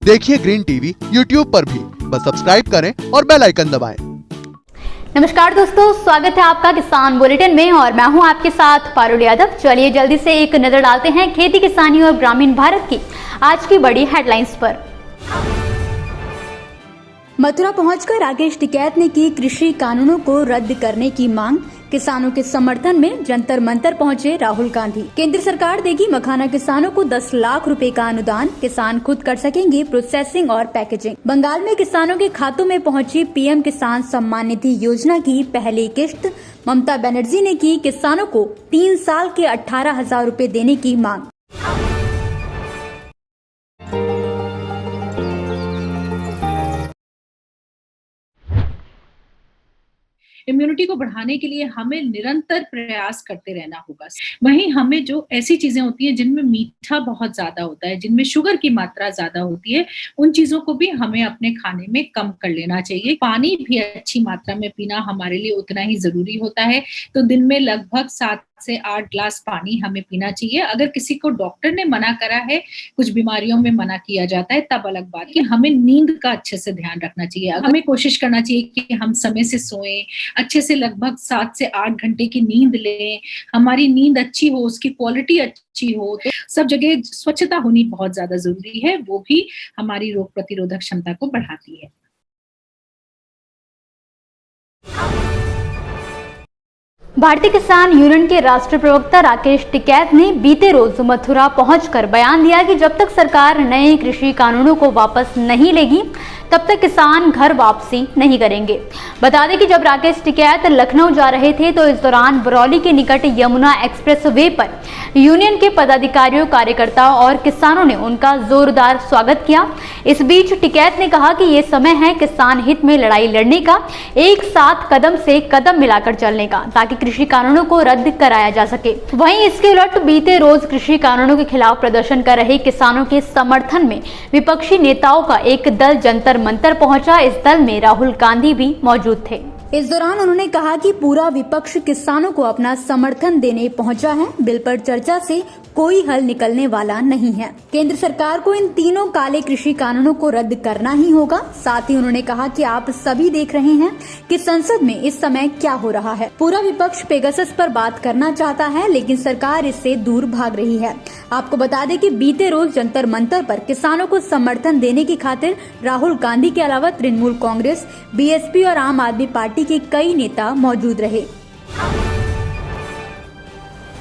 देखिए green TV YouTube पर भी, बस सब्सक्राइब करें और बेल आइकन दबाएं। नमस्कार दोस्तों, स्वागत है आपका किसान बुलेटिन में और मैं हूं आपके साथ पारुल यादव। चलिए जल्दी से एक नजर डालते हैं खेती किसानी और ग्रामीण भारत की आज की बड़ी हेडलाइंस पर। मथुरा पहुंचकर राकेश टिकैत ने की कृषि कानूनों को रद्द करने की मांग। किसानों के समर्थन में जंतर मंतर पहुंचे राहुल गांधी। केंद्र सरकार देगी मखाना किसानों को 10 लाख रुपए का अनुदान। किसान खुद कर सकेंगे प्रोसेसिंग और पैकेजिंग। बंगाल में किसानों के खातों में पहुंची पीएम किसान सम्मान निधि योजना की पहली किश्त। ममता बनर्जी ने की किसानों को 3 साल के 18,000 रुपए देने की मांग। इम्यूनिटी को बढ़ाने के लिए हमें निरंतर प्रयास करते रहना होगा। वहीं हमें जो ऐसी चीजें होती हैं जिनमें मीठा बहुत ज्यादा होता है, जिनमें शुगर की मात्रा ज्यादा होती है, उन चीजों को भी हमें अपने खाने में कम कर लेना चाहिए। पानी भी अच्छी मात्रा में पीना हमारे लिए उतना ही जरूरी होता है। तो दिन में लगभग 7 से 8 ग्लास पानी हमें पीना चाहिए। अगर किसी को डॉक्टर ने मना करा है, कुछ बीमारियों में मना किया जाता है, तब अलग बात कि हमें नींद का अच्छे से ध्यान रखना चाहिए। हमें कोशिश करना चाहिए कि हम समय से सोएं, अच्छे से लगभग 7 से 8 घंटे की नींद लें। हमारी नींद अच्छी हो, उसकी क्वालिटी अच्छी हो, तो सब जगह स्वच्छता होनी बहुत ज्यादा जरूरी है। वो भी हमारी रोग प्रतिरोधक क्षमता को बढ़ाती है। भारतीय किसान यूनियन के राष्ट्रीय प्रवक्ता राकेश टिकैत ने बीते रोज मथुरा पहुंचकर बयान दिया कि जब तक सरकार नए कृषि कानूनों को वापस नहीं लेगी तब तक किसान घर वापसी नहीं करेंगे। बता दें कि जब राकेश टिकैत लखनऊ जा रहे थे तो इस दौरान बरौली के निकट यमुना एक्सप्रेस वे पर यूनियन के पदाधिकारियों, कार्यकर्ताओं और किसानों ने उनका जोरदार स्वागत किया। इस बीच टिकैत ने कहा कि ये समय है किसान हित में लड़ाई लड़ने का, एक साथ कदम से कदम मिलाकर चलने का, ताकि कृषि कानूनों को रद्द कराया जा सके। वहीं इसके उलट बीते रोज कृषि कानूनों के खिलाफ प्रदर्शन कर रहे किसानों के समर्थन में विपक्षी नेताओं का एक दल जंतर मंतर पहुंचा। इस दल में राहुल गांधी भी मौजूद थे। इस दौरान उन्होंने कहा कि पूरा विपक्ष किसानों को अपना समर्थन देने पहुंचा है। बिल पर चर्चा से कोई हल निकलने वाला नहीं है। केंद्र सरकार को इन तीनों काले कृषि कानूनों को रद्द करना ही होगा। साथ ही उन्होंने कहा कि आप सभी देख रहे हैं कि संसद में इस समय क्या हो रहा है। पूरा विपक्ष पेगासस पर बात करना चाहता है, लेकिन सरकार इससे दूर भाग रही है। आपको बता दें कि बीते रोज जंतर मंतर पर किसानों को समर्थन देने की खातिर राहुल गांधी के अलावा तृणमूल कांग्रेस, बीएसपी और आम आदमी पार्टी के कई नेता मौजूद रहे।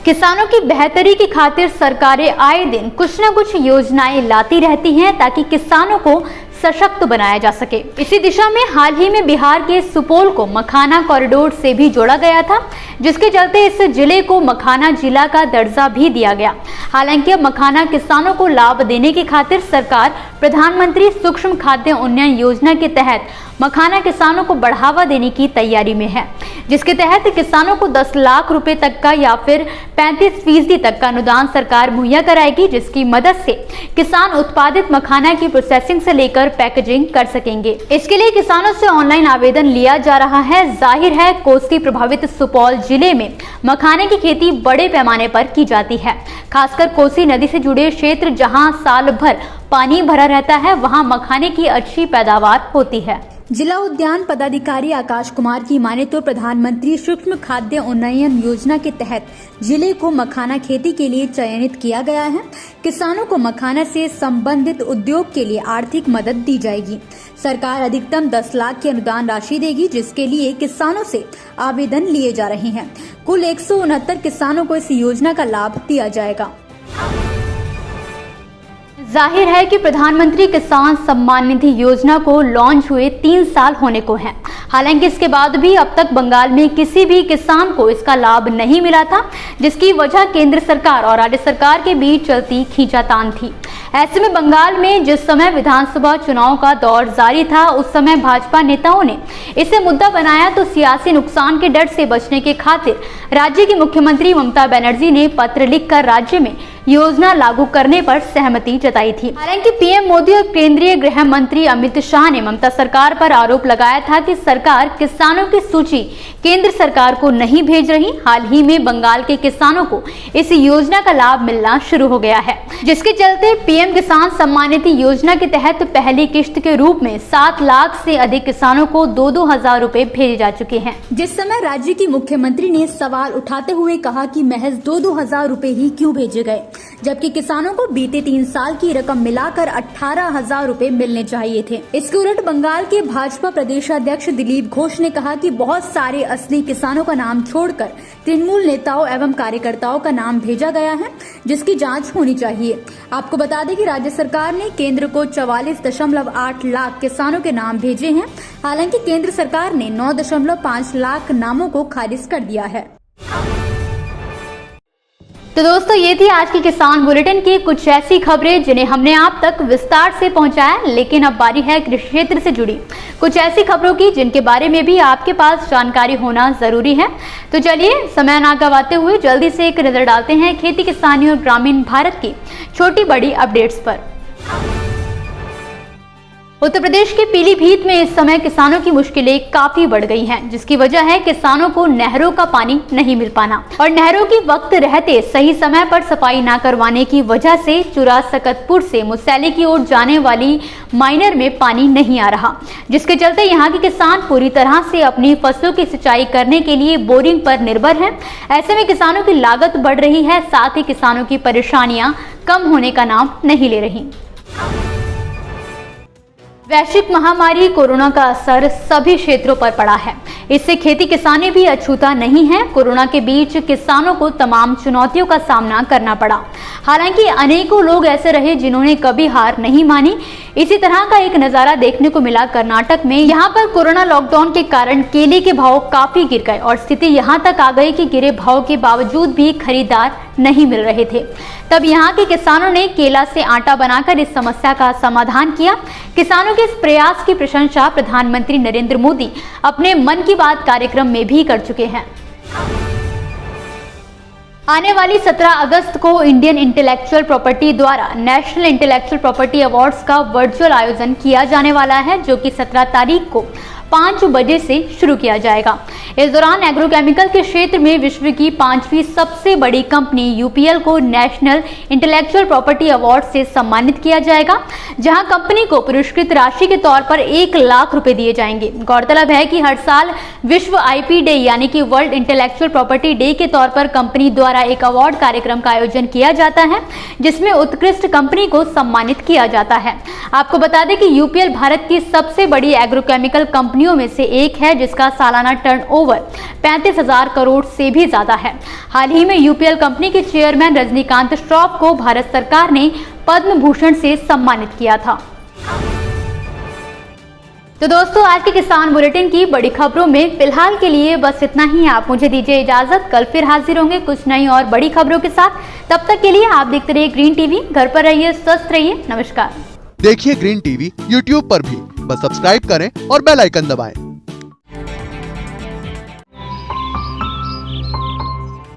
किसानों की बेहतरी की खातिर सरकारें आए दिन कुछ न कुछ योजनाएं लाती रहती हैं ताकि किसानों को सशक्त बनाया जा सके। इसी दिशा में हाल ही में बिहार के सुपौल को मखाना कॉरिडोर से भी जोड़ा गया था, जिसके चलते इस जिले को मखाना जिला का दर्जा भी दिया गया। हालांकि अब मखाना किसानों को लाभ देने की खातिर सरकार प्रधानमंत्री सूक्ष्म खाद्य उन्नयन योजना के तहत मखाना किसानों को बढ़ावा देने की तैयारी में है, जिसके तहत किसानों को 10 लाख रुपए तक का या फिर 35% तक का अनुदान सरकार मुहैया कराएगी, जिसकी मदद से किसान उत्पादित मखाना की प्रोसेसिंग से लेकर पैकेजिंग कर सकेंगे। इसके लिए किसानों से ऑनलाइन आवेदन लिया जा रहा है। जाहिर है कोसी प्रभावित सुपौल जिले में मखाने की खेती बड़े पैमाने पर की जाती है। खासकर कोसी नदी से जुड़े क्षेत्र जहां साल भर पानी भरा रहता है, वहां मखाने की अच्छी पैदावार होती है। जिला उद्यान पदाधिकारी आकाश कुमार की माने तो प्रधानमंत्री सूक्ष्म खाद्य उन्नयन योजना के तहत जिले को मखाना खेती के लिए चयनित किया गया है। किसानों को मखाना से संबंधित उद्योग के लिए आर्थिक मदद दी जाएगी। सरकार अधिकतम 10 लाख की अनुदान राशि देगी, जिसके लिए किसानों से आवेदन लिए जा रहे हैं। कुल 169 किसानों को इस योजना का लाभ दिया जाएगा। जाहिर है कि प्रधानमंत्री किसान सम्मान निधि योजना को लॉन्च हुए 3 साल होने को हैं। हालांकि इसके बाद भी अब तक बंगाल में किसी भी किसान को इसका लाभ नहीं मिला था, जिसकी वजह केंद्र सरकार और राज्य सरकार के बीच चलती खींचातान थी। ऐसे में बंगाल में जिस समय विधानसभा चुनाव का दौर जारी था, उस समय भाजपा नेताओं ने इसे मुद्दा बनाया तो सियासी नुकसान के डर से बचने के खातिर राज्य की मुख्यमंत्री ममता बनर्जी ने पत्र लिखकर राज्य में योजना लागू करने पर सहमति जताई थी। हालांकि पीएम मोदी और केंद्रीय गृह मंत्री अमित शाह ने ममता सरकार पर आरोप लगाया था कि सरकार किसानों की सूची केंद्र सरकार को नहीं भेज रही। हाल ही में बंगाल के किसानों को इस योजना का लाभ मिलना शुरू हो गया है, जिसके चलते पीएम किसान सम्मान निधि योजना के तहत पहली किश्त के रूप में 7 लाख से अधिक किसानों को 2-2 हजार रुपए भेजे जा चुके हैं। जिस समय राज्य की मुख्यमंत्री ने सवाल उठाते हुए कहा कि महज 2-2 हजार रुपए ही क्यों भेजे गए, जबकि किसानों को बीते 3 साल की रकम मिलाकर 18,000 रुपए मिलने चाहिए थे। इसके उलट बंगाल के भाजपा प्रदेशाध्यक्ष दिलीप घोष ने कहा कि बहुत सारे असली किसानों का नाम छोड़कर तृणमूल नेताओं एवं कार्यकर्ताओं का नाम भेजा गया है, जिसकी जांच होनी चाहिए। आपको बता दें कि राज्य सरकार ने केंद्र को 44.8 लाख किसानों के नाम भेजे हैं। हालांकि केंद्र सरकार ने 9.5 लाख नामों को खारिज कर दिया है। तो दोस्तों, ये थी आज की किसान बुलेटिन की कुछ ऐसी खबरें जिन्हें हमने आप तक विस्तार से पहुंचाया। लेकिन अब बारी है कृषि क्षेत्र से जुड़ी कुछ ऐसी खबरों की जिनके बारे में भी आपके पास जानकारी होना जरूरी है। तो चलिए समय ना गवाते हुए जल्दी से एक नजर डालते हैं खेती किसानी और ग्रामीण भारत की छोटी बड़ी अपडेट्स पर। उत्तर प्रदेश के पीलीभीत में इस समय किसानों की मुश्किलें काफी बढ़ गई हैं, जिसकी वजह है किसानों को नहरों का पानी नहीं मिल पाना और नहरों की वक्त रहते सही समय पर सफाई न करवाने की वजह से चुरासकतपुर से मुसैली की ओर जाने वाली माइनर में पानी नहीं आ रहा, जिसके चलते यहाँ के किसान पूरी तरह से अपनी फसलों की सिंचाई करने के लिए बोरिंग पर निर्भर हैं। ऐसे में किसानों की लागत बढ़ रही है, साथ ही किसानों की परेशानियां कम होने का नाम नहीं ले रही। वैश्विक महामारी कोरोना का असर सभी क्षेत्रों पर पड़ा है। इससे खेती किसानी भी अछूता नहीं है। कोरोना के बीच किसानों को तमाम चुनौतियों का सामना करना पड़ा। हालांकि अनेकों लोग ऐसे रहे जिन्होंने कभी हार नहीं मानी। इसी तरह का एक नजारा देखने को मिला कर्नाटक में। यहाँ पर कोरोना लॉकडाउन के कारण केले के भाव काफी गिर गए और स्थिति यहाँ तक आ गई कि गिरे भाव के बावजूद भी खरीदार नहीं मिल रहे थे। तब यहाँ के किसानों ने केला से आटा बनाकर इस समस्या का समाधान किया। किसानों के इस प्रयास की प्रशंसा प्रधानमंत्री नरेंद्र मोदी अपने मन की बात कार्यक्रम में भी कर चुके हैं। आने वाली 17 अगस्त को इंडियन इंटेलेक्चुअल प्रॉपर्टी द्वारा नेशनल इंटेलेक्चुअल प्रॉपर्टी अवार्ड्स का वर्चुअल आयोजन किया जाने वाला है, जो कि 17 तारीख को 5 बजे से शुरू किया जाएगा। इस दौरान एग्रोकेमिकल के क्षेत्र में विश्व की 5वीं सबसे बड़ी कंपनी यूपीएल को नेशनल इंटेलेक्चुअल प्रॉपर्टी अवार्ड से सम्मानित किया जाएगा, जहां कंपनी को पुरस्कृत राशि के तौर पर 1 लाख रुपए दिए जाएंगे। गौरतलब है कि हर साल विश्व आईपी डे यानी कि वर्ल्ड इंटेलेक्चुअल प्रॉपर्टी डे के तौर पर कंपनी द्वारा एक अवार्ड कार्यक्रम का आयोजन किया जाता है, जिसमें उत्कृष्ट कंपनी को सम्मानित किया जाता है। आपको बता दें कि यूपीएल भारत की सबसे बड़ी एग्रोकेमिकल कंपनियों में से एक है, जिसका सालाना टर्नओवर 35,000 करोड़ से भी ज्यादा है। हाल ही में यूपीएल कंपनी के चेयरमैन रजनीकांत श्रॉफ को भारत सरकार ने पद्म भूषण से सम्मानित किया था। तो दोस्तों, आज के किसान बुलेटिन की बड़ी खबरों में फिलहाल के लिए बस इतना ही। आप मुझे दीजिए इजाजत, कल फिर हाजिर होंगे कुछ नई और बड़ी खबरों के साथ। तब तक के लिए आप देखते रहिए ग्रीन टीवी। घर पर रहिए, स्वस्थ रहिए। नमस्कार। देखिए ग्रीन टीवी यूट्यूब पर भी, बस सब्सक्राइब करें और बेल आइकन दबाएं।